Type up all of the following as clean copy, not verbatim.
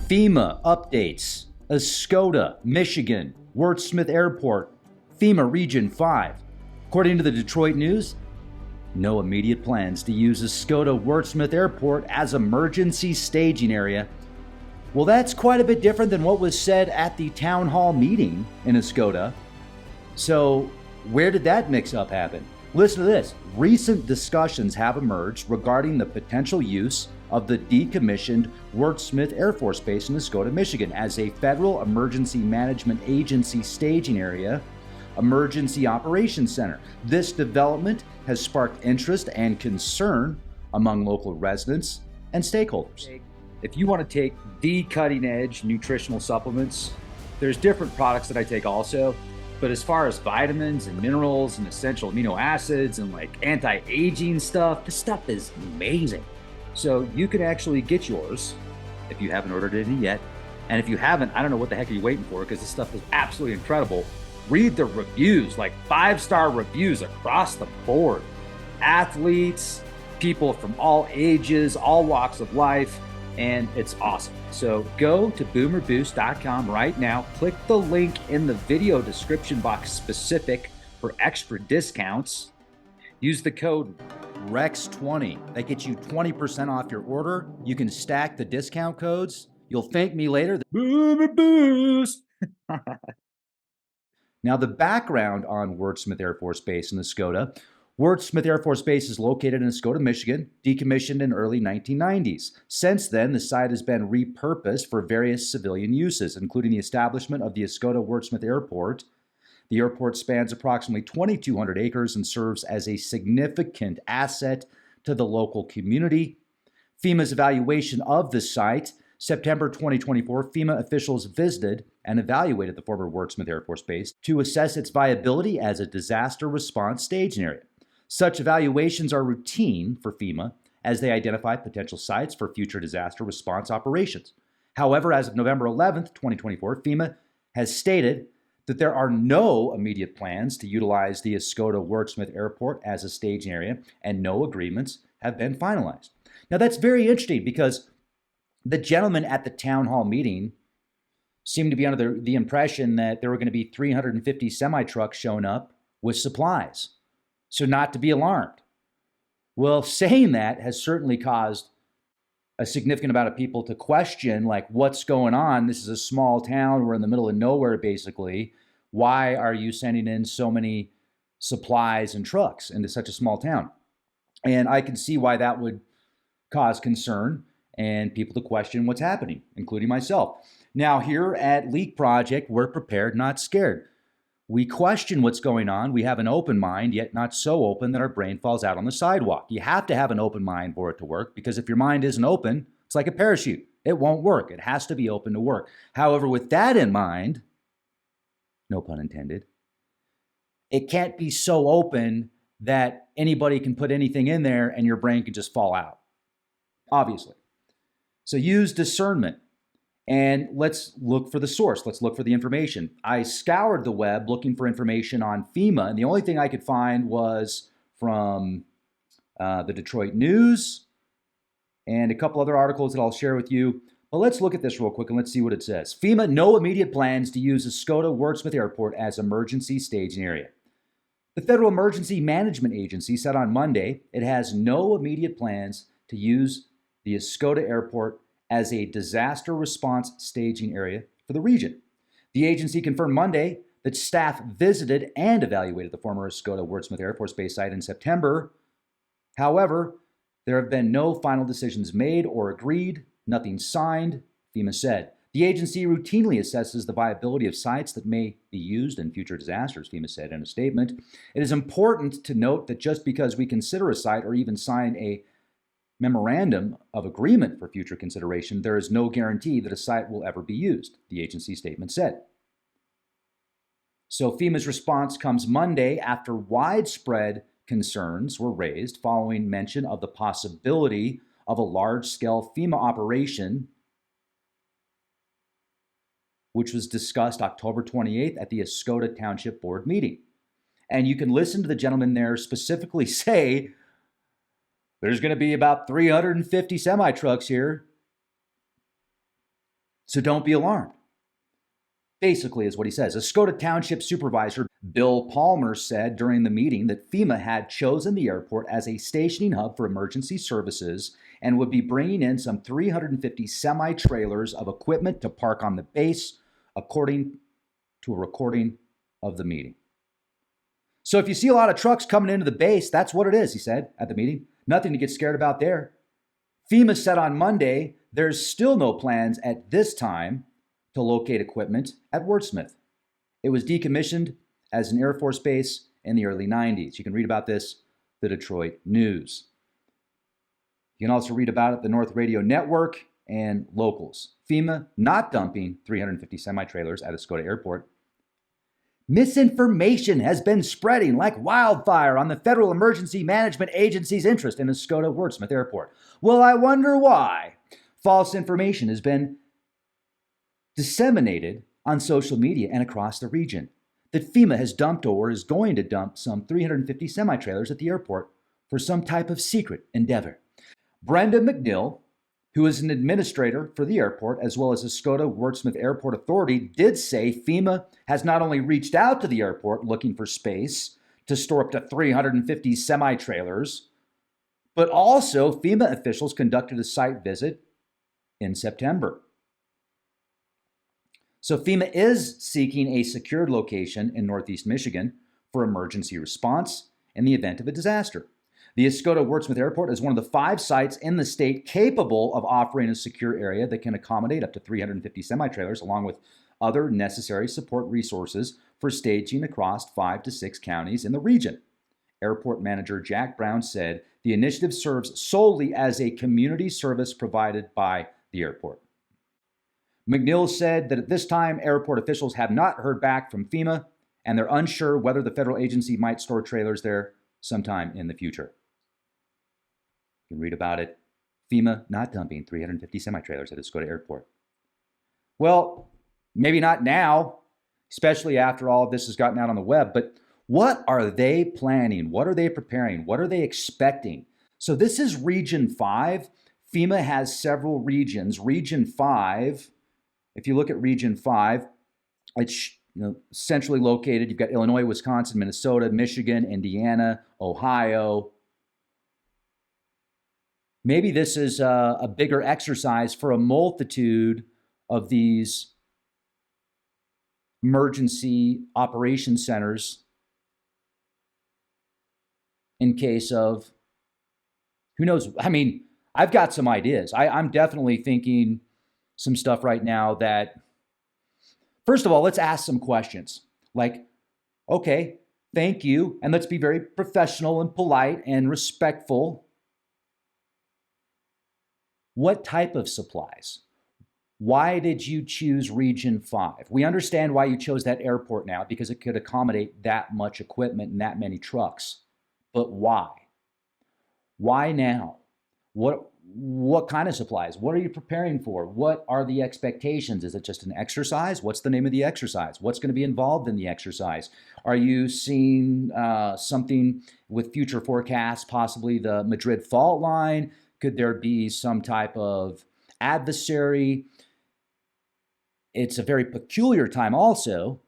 FEMA updates. Oscoda, Michigan, Wurtsmith Airport, FEMA Region 5. According to the Detroit News, no immediate plans to use Oscoda-Wurtsmith Airport as emergency staging area. Well, that's quite a bit different than what was said at the town hall meeting in Oscoda. So, where did that mix-up happen? Listen to this. Recent discussions have emerged regarding the potential use of the decommissioned Wurtsmith Air Force Base in Oscoda, Michigan as a federal emergency management agency staging area, emergency operations center. This development has sparked interest and concern among local residents and stakeholders. If you want to take the cutting edge nutritional supplements, there's different products that I take also. But as far as vitamins and minerals and essential amino acids and like anti-aging stuff, this stuff is amazing. So you can actually get yours if you haven't ordered it yet. And if you haven't, I don't know what the heck are you waiting for, because this stuff is absolutely incredible. Read the reviews, like 5-star reviews across the board. Athletes, people from all ages, all walks of life, and it's awesome. So go to boomerboost.com right now. Click the link in the video description box specific for extra discounts. Use the code REX20. That gets you 20% off your order. You can stack the discount codes. You'll thank me later. Boomer Boost. Now, the background on Wurtsmith Air Force Base in Oscoda. Wurtsmith Air Force Base is located in Oscoda, Michigan, decommissioned in early 1990s. Since then, the site has been repurposed for various civilian uses, including the establishment of the Oscoda-Wurtsmith Airport. The airport spans approximately 2,200 acres and serves as a significant asset to the local community. FEMA's evaluation of the site. September 2024, FEMA officials visited and evaluated the former Wurtsmith Air Force Base to assess its viability as a disaster response staging area. Such evaluations are routine for FEMA as they identify potential sites for future disaster response operations. However, as of November 11th, 2024, FEMA has stated that there are no immediate plans to utilize the Oscoda-Wurtsmith Airport as a staging area, and no agreements have been finalized. Now, that's very interesting because the gentleman at the town hall meeting seemed to be under the impression that there were going to be 350 semi-trucks showing up with supplies. So not to be alarmed. Well, saying that has certainly caused a significant amount of people to question, like, what's going on? This is a small town. We're in the middle of nowhere, basically. Why are you sending in so many supplies and trucks into such a small town? And I can see why that would cause concern and people to question what's happening, including myself. Now, here at Leak Project, we're prepared, not scared. We question what's going on. We have an open mind, yet not so open that our brain falls out on the sidewalk. You have to have an open mind for it to work, because if your mind isn't open, it's like a parachute. It won't work. It has to be open to work. However, with that in mind, no pun intended, it can't be so open that anybody can put anything in there and your brain can just fall out, obviously. So use discernment. And let's look for the source. Let's look for the information. I scoured the web looking for information on FEMA, and the only thing I could find was from the Detroit News and a couple other articles that I'll share with you. But let's look at this real quick and let's see what it says. FEMA, no immediate plans to use Oscoda-Wurtsmith Airport as emergency staging area. The Federal Emergency Management Agency said on Monday it has no immediate plans to use the Oscoda Airport as a disaster response staging area for the region. The agency confirmed Monday that staff visited and evaluated the former Oscoda-Wurtsmith Air Force Base site in September. However, there have been no final decisions made or agreed, nothing signed, FEMA said. The agency routinely assesses the viability of sites that may be used in future disasters, FEMA said in a statement. It is important to note that just because we consider a site or even sign a memorandum of agreement for future consideration, there is no guarantee that a site will ever be used, the agency statement said. So FEMA's response comes Monday after widespread concerns were raised following mention of the possibility of a large-scale FEMA operation, which was discussed October 28th at the Oscoda Township Board meeting. And you can listen to the gentleman there specifically say, there's going to be about 350 semi-trucks here. So don't be alarmed. Basically, is what he says. Oscoda Township Supervisor Bill Palmer said during the meeting that FEMA had chosen the airport as a stationing hub for emergency services and would be bringing in some 350 semi-trailers of equipment to park on the base, according to a recording of the meeting. So if you see a lot of trucks coming into the base, that's what it is, he said at the meeting. Nothing to get scared about there. FEMA said on Monday there's still no plans at this time to locate equipment at Wurtsmith. It was decommissioned as an Air Force base in the early 90s. You can read about this, the Detroit News. You can also read about it, the North Radio Network and locals. FEMA not dumping 350 semi-trailers at Oscoda Airport. Misinformation has been spreading like wildfire on the Federal Emergency Management Agency's interest in Oscoda-Wurtsmith Airport. Well, I wonder why. False information has been disseminated on social media and across the region that FEMA has dumped or is going to dump some 350 semi-trailers at the airport for some type of secret endeavor. Brenda McNeil, who is an administrator for the airport as well as Oscoda-Wurtsmith Airport Authority, did say FEMA has not only reached out to the airport looking for space to store up to 350 semi-trailers, but also FEMA officials conducted a site visit in September. So FEMA is seeking a secured location in Northeast Michigan for emergency response in the event of a disaster. The Oscoda-Wurtsmith Airport is one of the 5 sites in the state capable of offering a secure area that can accommodate up to 350 semi-trailers, along with other necessary support resources for staging across 5 to 6 counties in the region. Airport Manager Jack Brown said the initiative serves solely as a community service provided by the airport. McNeil said that at this time, airport officials have not heard back from FEMA, and they're unsure whether the federal agency might store trailers there sometime in the future. You can read about it. FEMA not dumping 350 semi-trailers at Oscoda Airport. Well, maybe not now, especially after all of this has gotten out on the web, but what are they planning? What are they preparing? What are they expecting? So this is Region 5. FEMA has several regions. Region 5, if you look at Region 5, it's centrally located. You've got Illinois, Wisconsin, Minnesota, Michigan, Indiana, Ohio. Maybe this is a bigger exercise for a multitude of these emergency operations centers in case of, who knows? I mean, I've got some ideas. I'm definitely thinking some stuff right now that, first of all, let's ask some questions. Like, okay, thank you. And let's be very professional and polite and respectful. What type of supplies? Why did you choose Region 5? We understand why you chose that airport now, because it could accommodate that much equipment and that many trucks. But why? Why now? What kind of supplies? What are you preparing for? What are the expectations? Is it just an exercise? What's the name of the exercise? What's going to be involved in the exercise? Are you seeing something with future forecasts, possibly the Madrid fault line? Could there be some type of adversary? It's a very peculiar time also,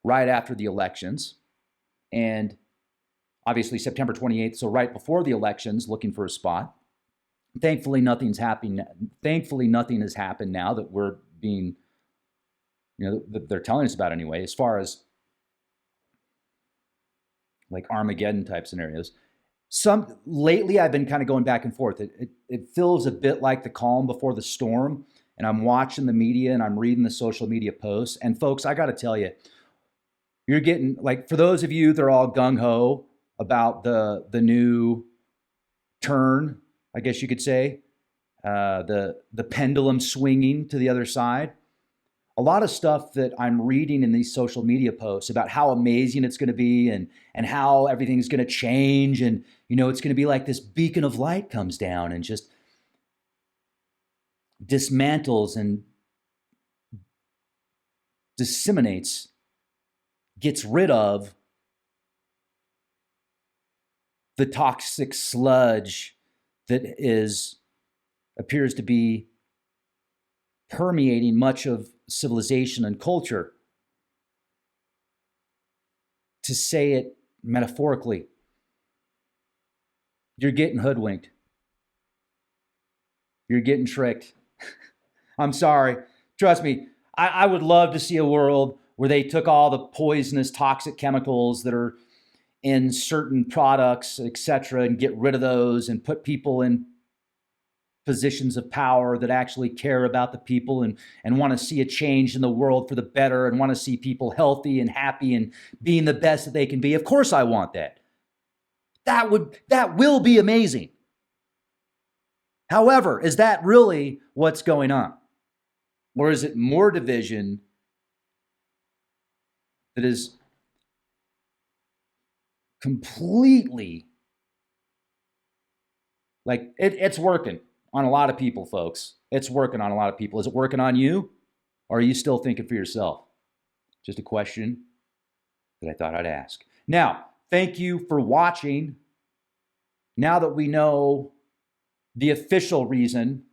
right after the elections, and obviously September 28th, so right before the elections, looking for a spot. Thankfully, nothing's happening. Thankfully, nothing has happened now that we're being, that they're telling us about anyway, as far as like Armageddon type scenarios. Lately, I've been kind of going back and forth. It feels a bit like the calm before the storm, and I'm watching the media and I'm reading the social media posts. And folks, I got to tell you, you're getting, like, for those of you that are all gung-ho about the new turn, I guess you could say, the pendulum swinging to the other side. A lot of stuff that I'm reading in these social media posts about how amazing it's going to be and how everything's going to change, and it's going to be like this beacon of light comes down and just dismantles and disseminates, gets rid of the toxic sludge that is appears to be permeating much of civilization and culture. To say it metaphorically, you're getting hoodwinked. You're getting tricked. I'm sorry. Trust me, I would love to see a world where they took all the poisonous, toxic chemicals that are in certain products, etc., and get rid of those and put people in positions of power that actually care about the people and want to see a change in the world for the better and want to see people healthy and happy and being the best that they can be. Of course I want that. That will be amazing. However, is that really what's going on? Or is it more division that is completely like it's working on a lot of people, folks. It's working on a lot of people. Is it working on you? Or are you still thinking for yourself? Just a question that I thought I'd ask. Now, thank you for watching. Now that we know the official reason,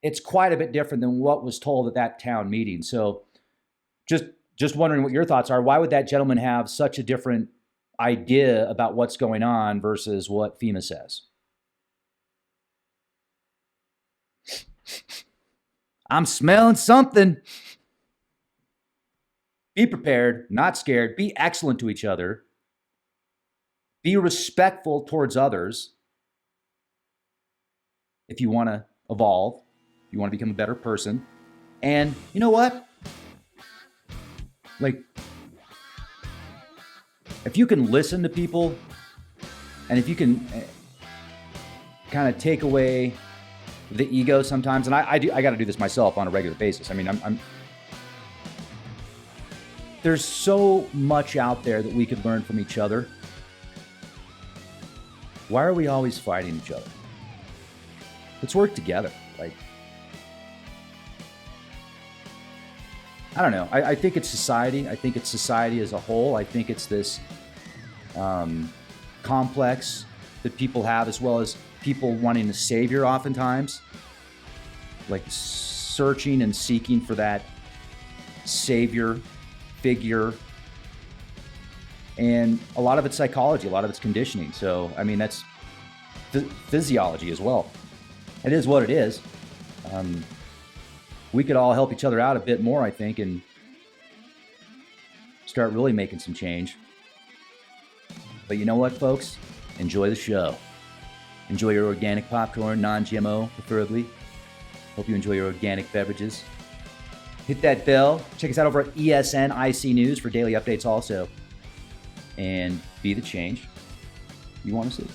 it's quite a bit different than what was told at that town meeting. So just wondering what your thoughts are. Why would that gentleman have such a different idea about what's going on versus what FEMA says? I'm smelling something. Be prepared, not scared. Be excellent to each other. Be respectful towards others. If you want to evolve, if you want to become a better person. And you know what? Like, if you can listen to people and if you can kind of take away the ego sometimes, and I got to do this myself on a regular basis. I mean, there's so much out there that we could learn from each other. Why are we always fighting each other? Let's work together. Like, I don't know. I think it's society. I think it's society as a whole. I think it's this complex that people have, as well as people wanting a savior oftentimes, like searching and seeking for that savior figure. And a lot of it's psychology, a lot of it's conditioning. So, I mean, that's physiology as well. It is what it is. We could all help each other out a bit more, I think, and start really making some change. But you know what, folks? Enjoy the show. Enjoy your organic popcorn, non-GMO preferably. Hope you enjoy your organic beverages. Hit that bell. Check us out over at ESN IC News for daily updates also. And be the change you want to see.